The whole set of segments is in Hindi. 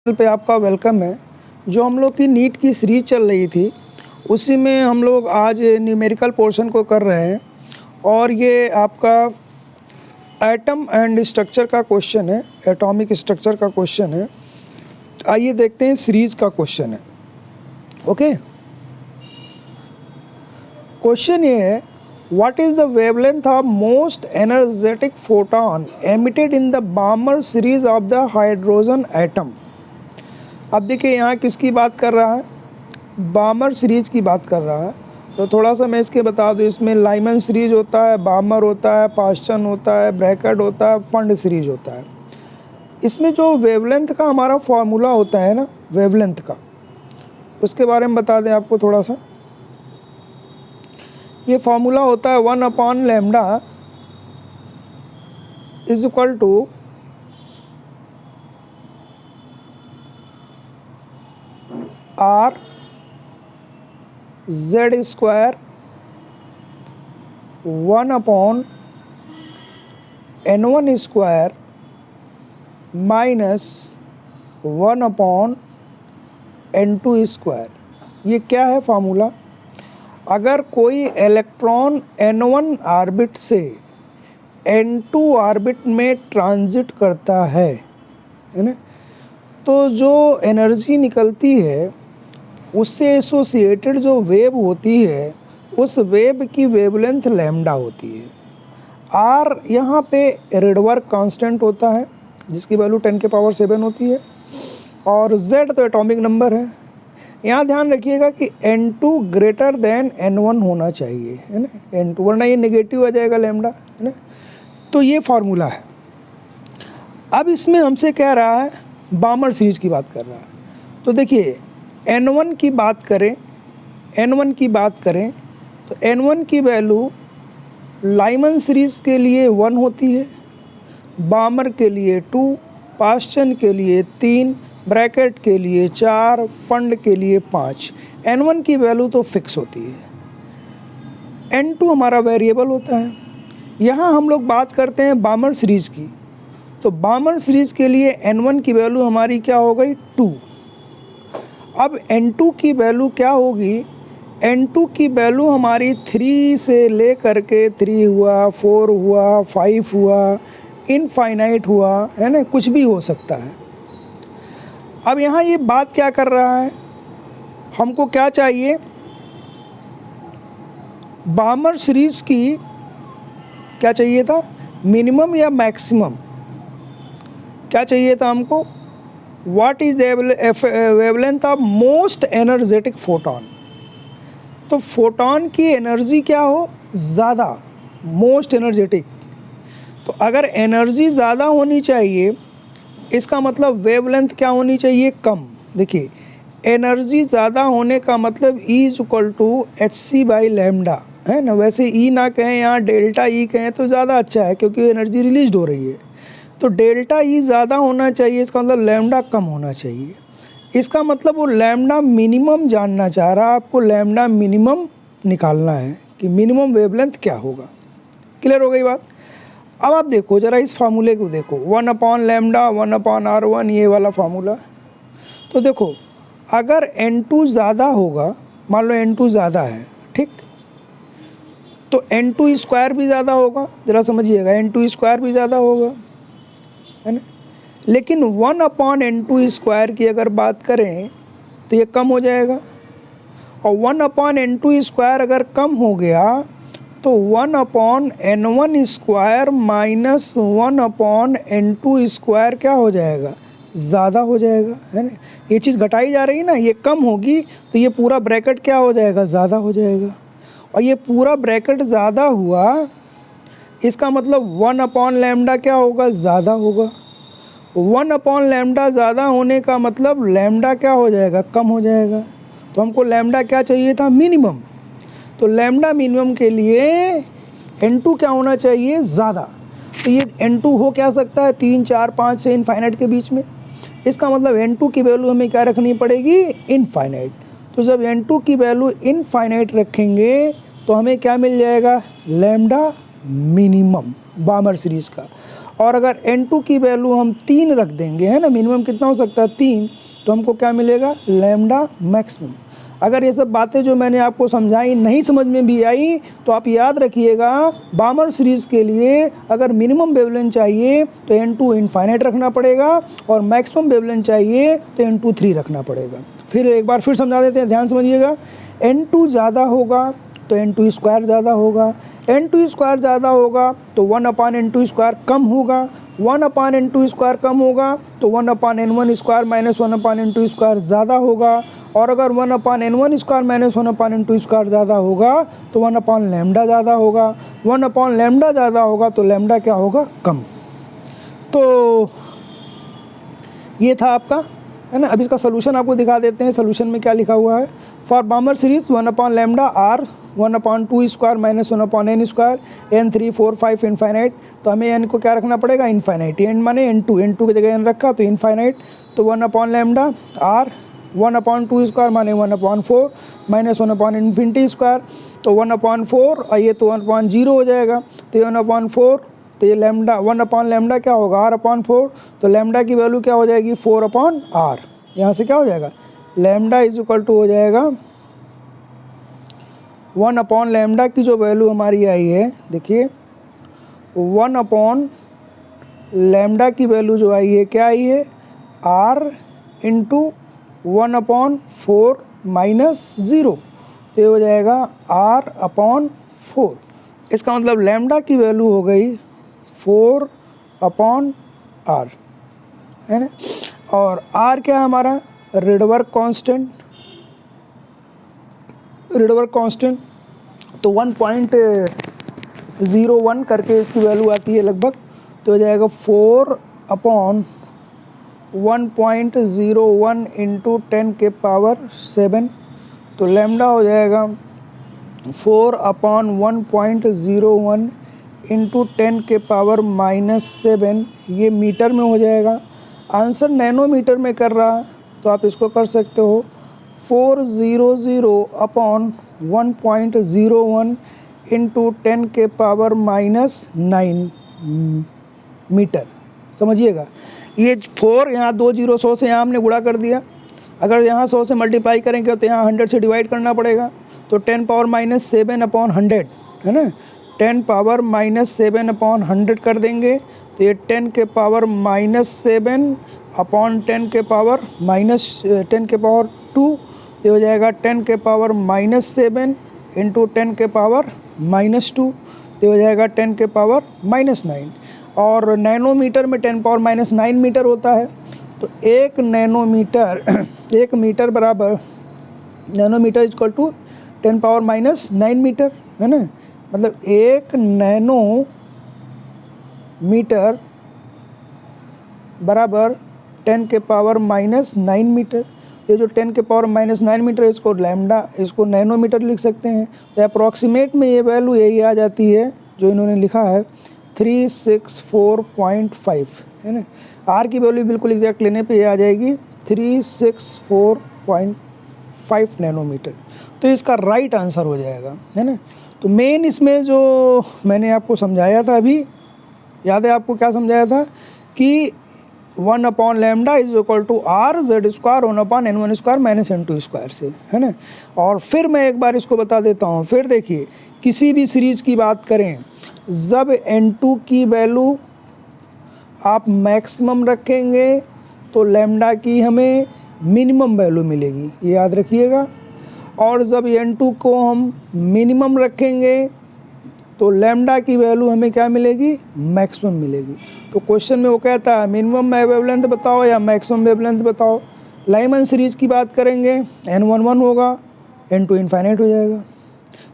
चैनल पे आपका वेलकम है। जो हम लोग की नीट की सीरीज चल रही थी, उसी में हम लोग आज न्यूमेरिकल पोर्शन को कर रहे हैं और ये आपका एटम एंड स्ट्रक्चर का क्वेश्चन है, एटॉमिक स्ट्रक्चर का क्वेश्चन है। आइए देखते हैं सीरीज का क्वेश्चन है। ओके, क्वेश्चन ये है, what is the wavelength of most energetic photon emitted in the बामर series of the hydrogen atom. अब देखिए यहाँ किसकी बात कर रहा है, बामर सीरीज़ की बात कर रहा है। तो थोड़ा सा मैं इसके बता दूँ, इसमें लाइमन सीरीज़ होता है, बामर होता है, पास्टन होता है, ब्रैकेट होता है, फंड सीरीज़ होता है। इसमें जो वेवलेंथ का हमारा फॉर्मूला होता है ना, वेवलेंथ का, उसके बारे में बता दें आपको थोड़ा सा। ये फार्मूला होता है 1/λ is equal to R Z square 1/N1 square minus 1/N2 square. ये क्या है फार्मूला? अगर कोई इलेक्ट्रॉन N1 ऑर्बिट से N2 ऑर्बिट में ट्रांजिट करता है ना, तो जो एनर्जी निकलती है उससे एसोसिएटेड जो वेव होती है, उस वेव की वेवलेंथ लैम्डा होती है। आर यहाँ पे रेडवर्क कांस्टेंट होता है जिसकी वैल्यू 10⁻⁷ होती है, और Z तो एटॉमिक नंबर है। यहाँ ध्यान रखिएगा कि N2 ग्रेटर देन N1 होना चाहिए, है ना, N2, वरना ये नेगेटिव आ जाएगा लैम्डा, है ना। तो ये फार्मूला है। अब इसमें हमसे कह रहा है, बामर सीरीज की बात कर रहा है। तो देखिए N1 की बात करें, N1 की बात करें तो N1 की वैल्यू लाइमन सीरीज़ के लिए 1 होती है, बामर के लिए 2, पास्टन के लिए 3, ब्रैकेट के लिए 4, फंड के लिए 5। N1 की वैल्यू तो फिक्स होती है, N2 हमारा वेरिएबल होता है। यहाँ हम लोग बात करते हैं बामर सीरीज़ की, तो बामर सीरीज़ के लिए N1 की वैल्यू हमारी क्या हो गई, 2। अब N2 की वैल्यू क्या होगी, N2 की वैल्यू हमारी 3 से ले करके 3 हुआ, 4 हुआ, 5 हुआ, इनफाइनाइट हुआ, है ना, कुछ भी हो सकता है। अब यहाँ ये बात क्या कर रहा है, हमको क्या चाहिए, बामर सीरीज़ की क्या चाहिए था, मिनिमम या मैक्सिमम, क्या चाहिए था हमको, what is the wavelength of most energetic photon. तो फोटोन की एनर्जी क्या हो, ज़्यादा, मोस्ट एनर्जेटिक। तो अगर एनर्जी ज़्यादा होनी चाहिए, इसका मतलब वेवलेंथ क्या होनी चाहिए, कम। देखिए एनर्जी ज़्यादा होने का मतलब E is equal to hc/λ, है ना। वैसे E ना कहें, यहाँ डेल्टा E कहें तो ज़्यादा अच्छा है, क्योंकि एनर्जी रिलीज हो रही है। तो डेल्टा E ज़्यादा होना चाहिए, इसका मतलब लैम्डा कम होना चाहिए। इसका मतलब वो लैम्डा मिनिमम जानना चाह रहा है, आपको लैम्डा मिनिमम निकालना है कि मिनिमम वेवलेंथ क्या होगा। क्लियर हो गई बात। अब आप देखो ज़रा इस फार्मूले को देखो, 1/λ 1/R1, ये वाला फार्मूला। तो देखो अगर N2 ज़्यादा होगा, मान लो N2 ज़्यादा है, ठीक, तो N2 स्क्वायर भी ज़्यादा होगा, ज़रा समझिएगा, N2 स्क्वायर भी ज़्यादा होगा, है ना। लेकिन 1/N2 स्क्वायर की अगर बात करें तो ये कम हो जाएगा, और 1/N2 स्क्वायर अगर कम हो गया तो 1/N1 square minus 1/N2 square क्या हो जाएगा, ज़्यादा हो जाएगा, है ना। ये चीज़ घटाई जा रही है ना, ये कम होगी तो ये पूरा ब्रैकेट क्या हो जाएगा, ज़्यादा हो जाएगा, और ये पूरा ब्रैकेट ज़्यादा हुआ, इसका मतलब 1/λ क्या होगा, ज़्यादा होगा। 1/λ ज़्यादा होने का मतलब लैम्डा क्या हो जाएगा, कम हो जाएगा। तो हमको लैम्डा क्या चाहिए था, मिनिमम। तो लैम्डा मिनिमम के लिए N2 क्या होना चाहिए, ज़्यादा। तो ये N2 हो क्या सकता है, 3, 4, 5 से इनफाइनाइट के बीच में। इसका मतलब N2 की वैल्यू हमें क्या रखनी पड़ेगी, इनफाइनाइट। तो जब N2 की वैल्यू इनफाइनाइट रखेंगे तो हमें क्या मिल जाएगा, लैम्डा मिनिमम बामर सीरीज़ का। और अगर n2 की वैल्यू हम 3 रख देंगे, है ना, मिनिमम कितना हो सकता है 3, तो हमको क्या मिलेगा, लैम्डा मैक्सिमम। अगर ये सब बातें जो मैंने आपको समझाई नहीं समझ में भी आई तो आप याद रखिएगा, बामर सीरीज़ के लिए अगर मिनिमम वेवलेंथ चाहिए तो n2 इनफाइनाइट रखना पड़ेगा और मैक्सिमम वेवलेंथ चाहिए तो n2 3 रखना पड़ेगा। फिर एक बार फिर समझा देते हैं, ध्यान समझिएगा। n2 ज़्यादा होगा तो n2 स्क्वायर ज़्यादा होगा, n2 स्क्वायर ज़्यादा होगा तो 1/n2 स्क्वायर कम होगा, 1/n2 स्क्वायर कम होगा तो 1/n1 square minus 1/n2 square ज़्यादा होगा, और अगर 1/n1 square minus 1/n2 square ज़्यादा होगा तो 1/λ ज़्यादा होगा, 1/λ ज़्यादा होगा तो लैम्डा क्या होगा, कम। तो ये था आपका, है ना। अब इसका सोल्यूशन आपको दिखा देते हैं। सोल्यूशन में क्या लिखा हुआ है, for Balmer series 1/λ R 1/2 square minus 1/n square n 3 4 5 infinite. तो हमें n को क्या रखना पड़ेगा, इनफाइनाइट। n माने n2 की जगह n रखा तो इनफाइनाइट। तो 1/λ आर 1/2 स्क्वायर माने 1/4 माइनस 1/∞ स्क्वायर, तो 1/4 और ये तो 1/0 हो जाएगा, तो ये 1/4, तो ये लैम्डा 1/λ क्या होगा, r/4, तो लैम्डा की वैल्यू क्या हो जाएगी, 4/r। यहाँ से क्या हो जाएगा, लैम्डा इज इक्वल टू हो जाएगा 1/λ की जो वैल्यू हमारी आई है, देखिए 1/λ की वैल्यू जो आई है, क्या आई है, r इंटू 1/4 माइनस 0, तो ये हो जाएगा r/4। इसका मतलब लैम्डा की वैल्यू हो गई 4/r, है ना। और r क्या है हमारा, रिडवर्क कांस्टेंट, रिडवर्क कांस्टेंट, तो 1.01 करके इसकी वैल्यू आती है लगभग, तो हो जाएगा 4/1.01 इंटू 10 के पावर 7, तो लैम्डा हो जाएगा 4/1.01 इंटू 10 के पावर -7, ये मीटर में हो जाएगा। आंसर नैनोमीटर में कर रहा है तो आप इसको कर सकते हो 400/1.01 इंटू 10 के पावर -9 मीटर। समझिएगा, ये 4 यहाँ 2 0 100 से यहाँ हमने गुणा कर दिया, अगर यहाँ 100 से मल्टीप्लाई करेंगे तो यहाँ 100 से डिवाइड करना पड़ेगा, तो 10 पावर -7/100, है ना, 10 पावर -7/100 कर देंगे तो ये 10 के पावर -7/10 के पावर -10 के पावर 2, तो हो जाएगा 10 के पावर -7 इंटू 10 के पावर -2, तो हो जाएगा 10 के पावर -9। और नैनोमीटर में 10 पावर -9 मीटर होता है, तो 1 नैनोमीटर 1 मीटर बराबर, nanometre equal to 10 power -9 metre, है ना। मतलब 1 नैनोमीटर बराबर 10 के पावर -9 मीटर। ये जो 10 के पावर -9 मीटर, इसको लैम्डा, इसको नैनोमीटर लिख सकते हैं। तो अप्रॉक्सीमेट में ये वैल्यू यही आ जाती है जो इन्होंने लिखा है 364.5, है ना। आर की वैल्यू बिल्कुल एग्जैक्ट लेने पे ये आ जाएगी 364.5 नैनोमीटर, तो इसका राइट आंसर हो जाएगा, है ना। तो मेन इसमें जो मैंने आपको समझाया था अभी, याद है आपको क्या समझाया था कि 1/λ is equal to r z square 1/n1 square minus n2 square से, है ना। और फिर मैं एक बार इसको बता देता हूँ, फिर देखिए किसी भी सीरीज़ की बात करें, जब n2 की वैल्यू आप मैक्सिमम रखेंगे तो लैम्डा की हमें मिनिमम वैल्यू मिलेगी, ये याद रखिएगा। और जब n2 को हम मिनिमम रखेंगे तो लैम्डा की वैल्यू हमें क्या मिलेगी, मैक्सिमम मिलेगी। तो क्वेश्चन में वो कहता है मिनिमम वेवलेंथ बताओ या मैक्सिमम वेवलेंथ बताओ। लाइमन सीरीज़ की बात करेंगे n11 होगा, n2 इनफाइनाइट हो जाएगा।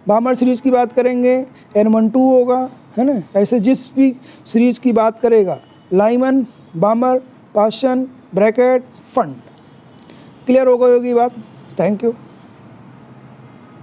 बामर सीरीज़ की बात करेंगे n12 होगा, है ना। ऐसे जिस भी सीरीज़ की बात करेगा, Lyman, बामर, Paschen, bracket, fund. Clear हो गई होगी बात। Thank you.